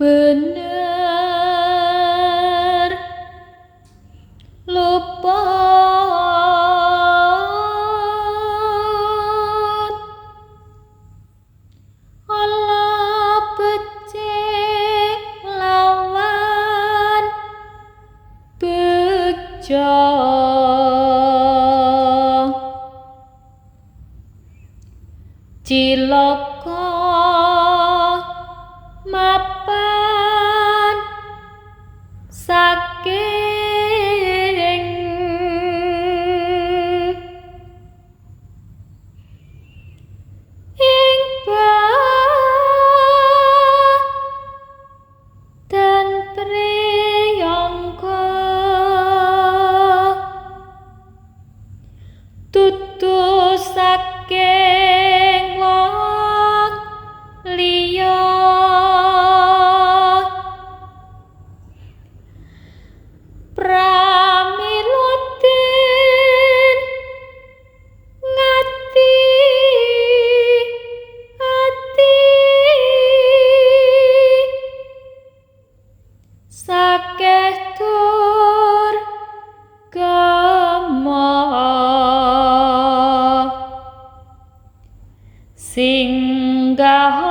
bener luput Allah becik lawan bejo cilaka mapan saking ing badan priyangga tutu saking wong liya pramilutin ngati ati sakeh tur gama singgah